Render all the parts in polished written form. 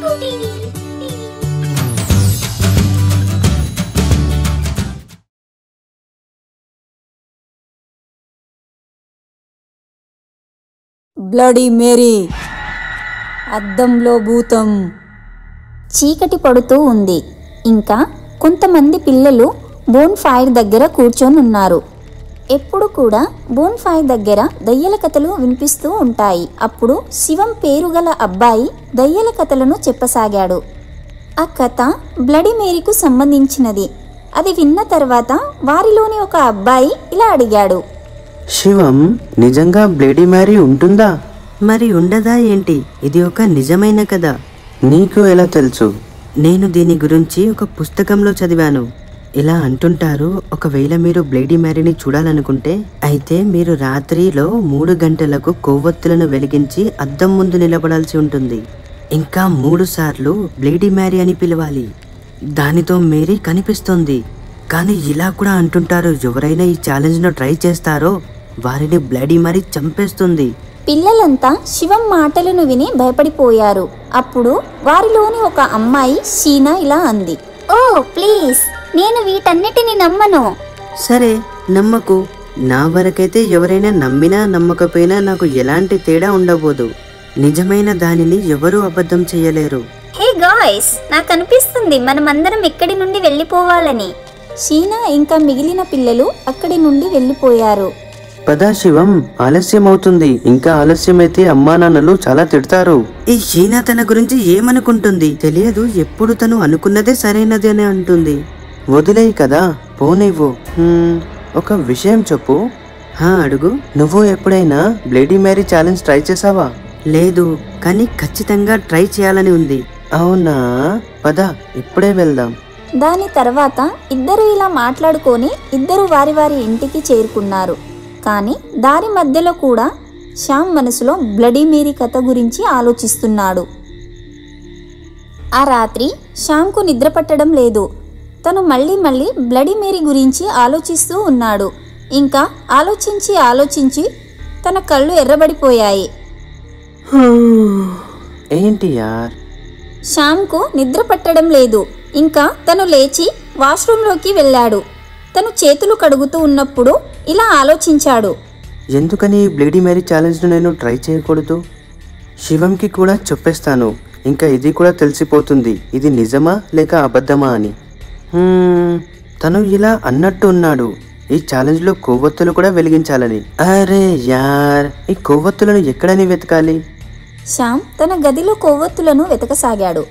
Bloody Mary, అద్దంలో భూతం. చీకటి పడుతూ ఉంది. ఇంకా కొంతమంది పిల్లలు బోన్ ఫైర్ దగ్గర కూర్చొని ఉన్నారు. ఎప్పుడు కూడా బోన్ ఫైర్ దగ్గర దయ్యాల కథలు వినిపిస్తూ ఉంటాయి. అప్పుడు శివం పేరు గల అబ్బాయి దయ్యాల కథలను చెప్పసాగాడు. ఆ కథ బ్లడీ మేరీకు సంబంధించినది. అది విన్న తర్వాత వారిలోని ఒక అబ్బాయి ఇలా అడిగాడు, శివం, నిజంగా బ్లడీ మేరీ ఉంటుందా? మరి ఉండదా ఏంటి? ఇది ఒక నిజమైన కథ. నీకు ఎలా తెలుసు? నేను దీని గురించి ఒక పుస్తకంలో చదివాను. ఇలా అంటుంటారు, ఒకవేళ మీరు బ్లడీ మేరీని చూడాలనుకుంటే అయితే మీరు రాత్రిలో 3 గంటలకు కొవ్వొత్తులను వెలిగించి అద్దం ముందు నిలబడాల్సి ఉంటుంది. ఇంకా 3 సార్లు బ్లడీ మేరీ అని పిలవాలి. దానితో మేరీ కనిపిస్తుంది. కానీ ఇలా కూడా అంటుంటారు, ఎవరైనా ఈ ఛాలెంజ్ను ట్రై చేస్తారో వారిని బ్లడీ మేరీ చంపేస్తుంది. పిల్లలంతా శివం మాటలను విని భయపడిపోయారు. అప్పుడు వారిలోని ఒక అమ్మాయి షీనా ఇలా అంది, ఓ ప్లీజ్, నేను వీటన్నిటిని నమ్మను. సరే, నమ్మకు. నా వరకైతే ఎవరైనా నమ్మినా నమ్మకపోయినా నాకు ఎలాంటి తేడా ఉండబోదు. నిజమైన దానిని ఎవరూ అబద్ధం చేయలేరు. హే గాయ్స్, నాకు అనిపిస్తుంది మనమందరం ఇక్కడి నుండి వెళ్ళిపోవాలని. షీనా ఇంకా మిగిలిన పిల్లలు అక్కడి నుండి వెళ్ళిపోయారు. పద శివం, ఆలస్యం అవుతుంది. ఇంకా ఆలస్యమైతే అమ్మా నాన్నలు చాలా తిడతారు. ఈ షీనా తన గురించి ఏమనుకుంటుంది తెలియదు. ఎప్పుడు తను అనుకున్నదే సరైనది అని అంటుంది. వదిలేయి కదా, పోనివ్వు. ఒక విషయం చెప్పు. అడుగు. నువ్వు ఎప్పుడైనా బ్లడీ మేరీ ఛాలెంజ్ ట్రై చేసావా? లేదు, కానీ ఖచ్చితంగా ట్రై చేయాలని ఉంది. అవునా? పద, ఇప్పుడే వెళ్దాం. దాని తర్వాత ఇద్దరు ఇలా మాట్లాడుకొని ఇద్దరు వారి వారి ఇంటికి చేరుకున్నారు. కానీ దారి మధ్యలో కూడా శ్యామ్ మనసులో బ్లడీ మేరీ కథ గురించి ఆలోచిస్తున్నాడు. ఆ రాత్రి శ్యామ్కు నిద్ర పట్టడం లేదు. తను మళ్ళీ బ్లడీ మేరీ గురించి ఆలోచిస్తూ ఉన్నాడు. ఇంకా ఆలోచించి తన కళ్ళు ఎర్రబడిపోయాయి. ఏంటి యార్? శ్యామ్కు నిద్ర పట్టడం లేదు. ఇంకా తను లేచి వాష్రూమ్లోకి వెళ్ళాడు. తను చేతులు కడుగుతూ ఉన్నప్పుడు ఇలా ఆలోచించాడు, ఎందుకని బ్లడీ మేరీ ఛాలెంజ్ను నేను ట్రై చేయకూడదు? శివంకి కూడా చెప్పేస్తాను. ఇంకా ఇది కూడా తెలిసిపోతుంది, ఇది నిజమా లేక అబద్ధమా అని. తను ఇలా అన్నట్టు ఉన్నాడు, ఈ ఛాలెంజ్లో కొవ్వొత్తులు కూడా వెలిగించాలని. అరే యార్, ఈ కొవ్వొత్తులను ఎక్కడని వెతకాలి? శ్యామ్ తన గదిలో కొవ్వొత్తులను వెతకసాగాడు.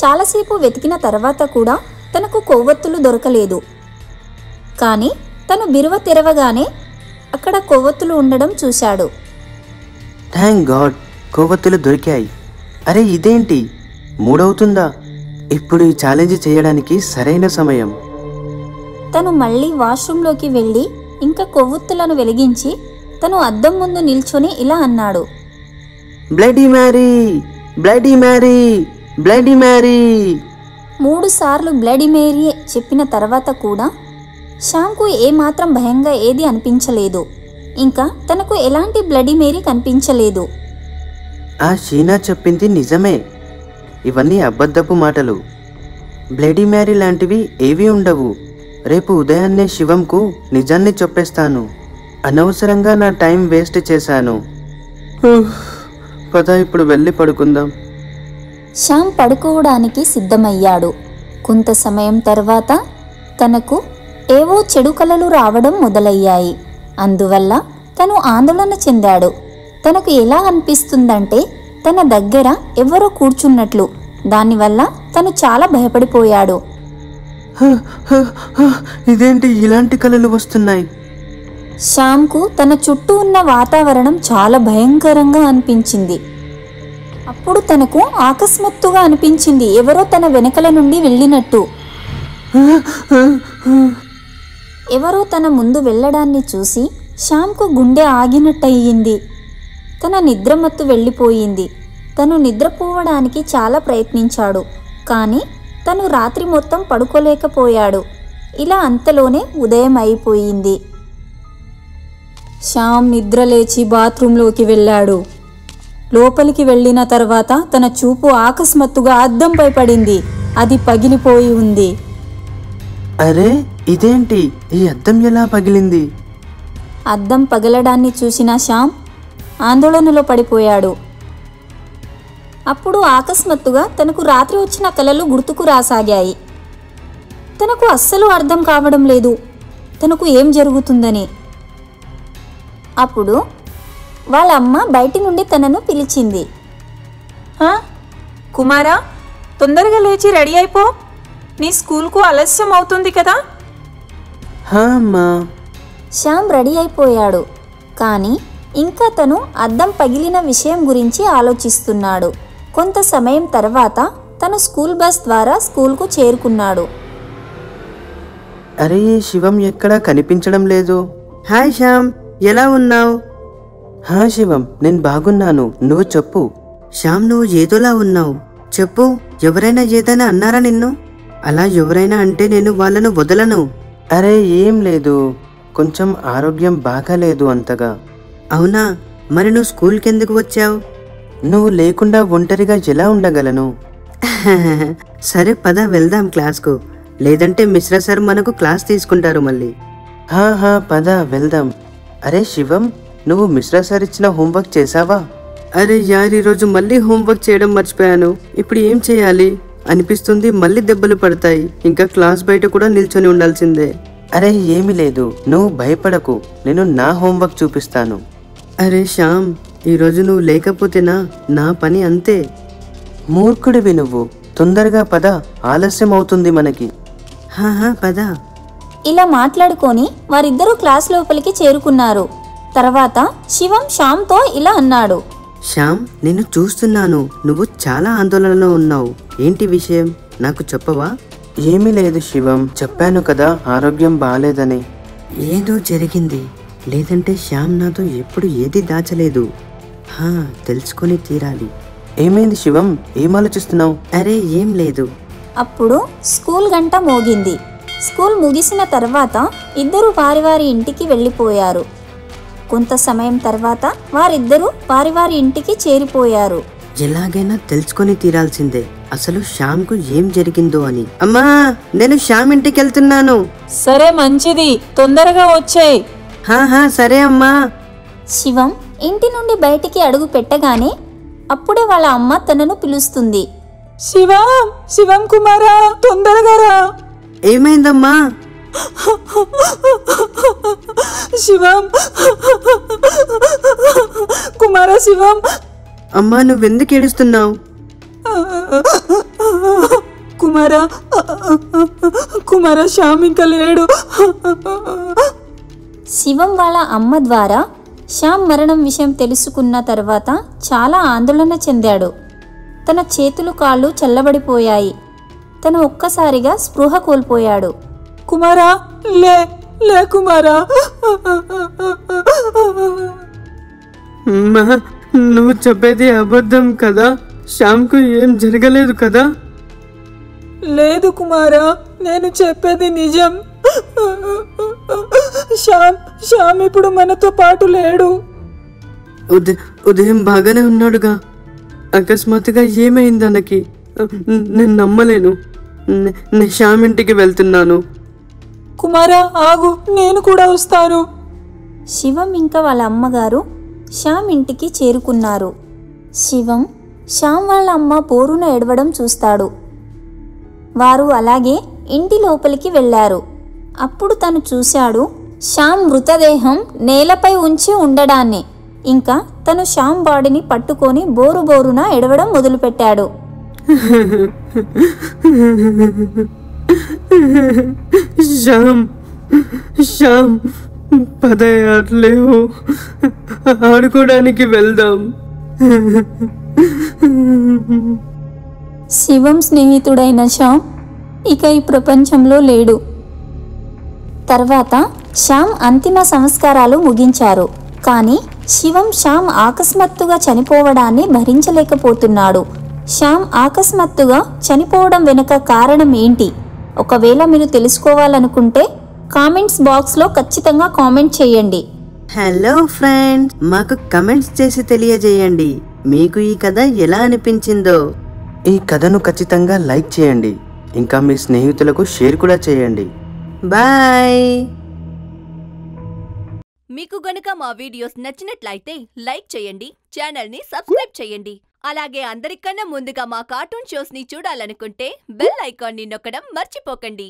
చాలాసేపు వెతికిన తర్వాత కూడా తనకు కొవ్వొత్తులు దొరకలేదు. కానీ తను బిరువ తెరవగానే అక్కడ కొవ్వొత్తులు ఉండడం చూశాడు. థ్యాంక్ గాడ్, కొవ్వొత్తులు దొరికాయి. అరే ఇదేంటి, 3 అవుతుందా? ఇప్పుడు ఈ ఛాలెంజ్ చేయడానికి సరైన సమయం. తను మళ్ళీ వాష్రూమ్లోకి వెళ్ళి ఇంకా కొవ్వొత్తులను వెలిగించి తను అద్దం ముందు నిల్చొని ఇలా అన్నాడు, bloody Mary, bloody Mary, bloody Mary. 3 సార్లు బ్లడీ మేరీ చెప్పిన తర్వాత కూడా శ్యామ్కు ఏమాత్రం భయంగా ఏది అనిపించలేదు. ఇంకా తనకు ఎలాంటి బ్లడీ మేరీ కనిపించలేదు. ఆ షీనా చెప్పింది నిజమే, ఇవన్నీ అబద్ధపు మాటలు. బ్లడీ మేరీ లాంటివి ఏవీ ఉండవు. రేపు ఉదయాన్నే శివంకు నిజాన్ని చెప్పేస్తాను. అనవసరంగా నా టైం వేస్ట్ చేశాను. పద, ఇప్పుడు వెళ్ళి పడుకుందాం. శ్యామ్ పడుకోవడానికి సిద్ధమయ్యాడు. కొంత సమయం తర్వాత తనకు ఏవో చెడు కలలు రావడం మొదలయ్యాయి. అందువల్ల తను ఆందోళన చెందాడు. తనకు ఎలా అనిపిస్తుందంటే తన దగ్గర ఎవరో కూర్చున్నట్లు. దానివల్ల తను చాలా భయపడిపోయాడు. ఇదేంటి ఇలాంటి కలలు వస్తున్నాయి? శ్యామ్కు తన చుట్టూ ఉన్న వాతావరణం చాలా భయంకరంగా అనిపించింది. అప్పుడు తనకు అకస్మాత్తుగా అనిపించింది ఎవరో తన వెనకల నుండి వెళ్ళినట్టు. ఎవరో తన ముందు వెళ్ళడాన్ని చూసి శ్యామ్కు గుండె ఆగినట్టయింది. తన నిద్రమత్తు వెళ్ళిపోయింది. తను నిద్రపోవడానికి చాలా ప్రయత్నించాడు. కానీ తను రాత్రి మొత్తం పడుకోలేకపోయాడు. ఇలా అంతలోనే ఉదయం అయిపోయింది. శ్యామ్ నిద్రలేచి బాత్రూంలోకి వెళ్ళాడు. లోపలికి వెళ్ళిన తర్వాత తన చూపు అకస్మాత్తుగా అద్దంపై పడింది. అది పగిలిపోయి ఉంది. అరే ఇదేంటి, ఈ అద్దం ఎలా పగిలింది? అద్దం పగలడాన్ని చూసిన శ్యామ్ ఆందోళనలో పడిపోయాడు. అప్పుడు అకస్మాత్తుగా తనకు రాత్రి వచ్చిన కలలు గుర్తుకు రాసాగాయి. తనకు అస్సలు అర్థం కావడం లేదు తనకు ఏం జరుగుతుందని. అప్పుడు వాళ్ళ అమ్మ బయటి నుండి తనను పిలిచింది. కుమారా, తొందరగా లేచి రెడీ అయిపో, నీ స్కూల్కు ఆలస్యం అవుతుంది కదా. హా అమ్మా. శ్యామ్ రెడీ అయిపోయాడు. కానీ ఇంకా తను అద్దం పగిలిన విషయం గురించి ఆలోచిస్తున్నాడు. కొంత సమయం తర్వాత తను స్కూల్ బస్ ద్వారా స్కూల్కు చేరుకున్నాడు. అరే శివం ఎక్కడా కనిపించడం లేదు. హాయ్ శ్యామ్, ఎలా ఉన్నావు? హా శివం, నేను బాగున్నాను, నువ్వు చెప్పు. శ్యామ్, నువ్వు ఏదోలా ఉన్నావు. చెప్పు, ఎవరైనా ఏదైనా అన్నారా నిన్ను? అలా ఎవరైనా అంటే నేను వాళ్ళను వదలను. అరే ఏం లేదు, కొంచెం ఆరోగ్యం బాగాలేదు అంతగా. అవునా? మరి నువ్వు స్కూల్కి ఎందుకు వచ్చావు? నువ్వు లేకుండా ఒంటరిగా ఎలా ఉండగలను? సరే పద వెళ్దాం క్లాస్కు, లేదంటే మిశ్రా సార్ మనకు క్లాస్ తీసుకుంటారు మళ్ళీ. హా పద వెళ్దాం. అరే శివం, నువ్వు మిశ్రా సార్ ఇచ్చిన హోంవర్క్ చేసావా? అరే యార్, ఈరోజు మళ్ళీ హోంవర్క్ చేయడం మర్చిపోయాను. ఇప్పుడు ఏం చేయాలి అనిపిస్తుంది. మళ్ళీ దెబ్బలు పడతాయి. ఇంకా క్లాస్ బయట కూడా నిల్చొని ఉండాల్సిందే. అరే ఏమీ లేదు, నువ్వు భయపడకు, నేను నా హోంవర్క్ చూపిస్తాను. అరే శ్యామ్, ఈరోజు నువ్వు లేకపోతేనా నా పని అంతే. మూర్ఖుడివి నువ్వు, తొందరగా పద, ఆలస్యం అవుతుంది మనకి. హా పద. ఇలా మాట్లాడుకొని వారిద్దరూ క్లాస్ లోపలికి చేరుకున్నారు. తర్వాత శివం శ్యామ్తో ఇలా అన్నాడు. శ్యామ్, నేను చూస్తున్నాను, నువ్వు చాలా ఆందోళనలో ఉన్నావు. ఏంటి విషయం, నాకు చెప్పవా? ఏమీ లేదు శివం, చెప్పాను కదా ఆరోగ్యం బాలేదని. ఏదో జరిగింది, లేదంటే శ్యామ్ నాతో ఎప్పుడు ఏది దాచలేదు. తెలుసుకొని తీరాలి. ఏమైంది శివం, ఏం ఆలోచిస్తున్నావు? అరే ఏం లేదు. అప్పుడు స్కూల్ గంట మోగింది. స్కూల్ ముగిసిన తర్వాత ఇద్దరు వారి వారి ఇంటికి వెళ్ళిపోయారు. కొంత సమయం తర్వాత వారిద్దరూ వారి వారి ఇంటికి చేరిపోయారు. ఎలాగైనా తెలుసుకొని తీరాల్సిందే అసలు శ్యామ్కు ఏం జరిగిందో అని. అమ్మా, నేను శ్యామ్ ఇంటికి వెళ్తున్నాను. సరే మంచిది, తొందరగా వచ్చేయ్. సరే అమ్మా. శివం ఇంటి నుండి బయటికి అడుగు పెట్టగానే అప్పుడే వాళ్ళ అమ్మ తనను పిలుస్తుంది. శివం కుమారా, తొందరగా రా. ఏమైందమ్మా? శివం కుమారా, శివం. అమ్మా, నువ్వెందుకు ఏడుస్తున్నావు? కుమారా శ్యామ్ ఇంకా లేడు. శివం వాళ్ళ అమ్మ ద్వారా శ్యామ్ మరణం విషయం తెలుసుకున్న తర్వాత చాలా ఆందోళన చెందాడు. తన చేతులు కాళ్ళు చల్లబడిపోయాయి. తను ఒక్కసారిగా స్పృహ కోల్పోయాడు. కుమారా, లే కుమారా. నువ్వు చెప్పేది అబద్ధం కదా? శ్యామ్కు ఏం జరగలేదు కదా? లేదు కుమారా, నేను చెప్పేది నిజం. శ్యామ్ ఇప్పుడు మనతో పాటు లేడు. ఉదయం బాగానే ఉన్నాడుగా, అకస్మాత్తుగా ఏమైంది అన్నకి? నేను నమ్మలేను. నేను శ్యామ్ ఇంటికి వెళ్తున్నాను. కుమారా ఆగు, నేను కూడా వస్తాను. శివం ఇంకా వాళ్ళ అమ్మగారు శ్యామ్ ఇంటికి చేరుకున్నారు. శివం శ్యామ్ వాళ్ళ అమ్మ బోరున ఏడవడం చూస్తాడు. వారు అలాగే ఇంటి లోపలికి వెళ్ళారు. అప్పుడు తను చూశాడు శ్యామ్ మృతదేహం నేలపై ఉంచి ఉండడాన్ని. ఇంకా తను శ్యామ్ బాడీని పట్టుకొని బోరున ఏడవడం మొదలుపెట్టాడు. శ్యామ్ పదయాట్లేవు, ఆడుకోవడానికి వెళ్దాం. శివం స్నేహితుడైన శ్యామ్ ఇక ఈ ప్రపంచంలో లేడు. తర్వాత శ్యామ్ అంతిమ సంస్కారాలు ముగించారు. కానీ శివం శ్యామ్ అకస్మాత్తుగా చనిపోవడాన్ని భరించలేకపోతున్నాడు. శ్యామ్ అకస్మాత్తుగా చనిపోవడం వెనుక కారణం ఏంటి? ఒకవేళ మీరు తెలుసుకోవాలనుకుంటే కామెంట్స్ బాక్స్లో ఖచ్చితంగా కామెంట్ చేయండి. హలో ఫ్రెండ్స్, మాకు కమెంట్స్ చేసి తెలియజేయండి. మీకు ఈ కథ ఎలా అనిపించిందో ఈ కథను ఖచ్చితంగా లైక్ చేయండి, ఇంకా మీ స్నేహితులకు షేర్ కూడా చేయండి. బాయ్. మీకు గనుక మా వీడియోస్ నచ్చినట్లయితే లైక్ చేయండి, ఛానల్ని సబ్స్క్రైబ్ చేయండి. అలాగే అందరికన్నా ముందుగా మా కార్టూన్ షోస్ని చూడాలనుకుంటే బెల్ ఐకాన్ని నొక్కడం మర్చిపోకండి.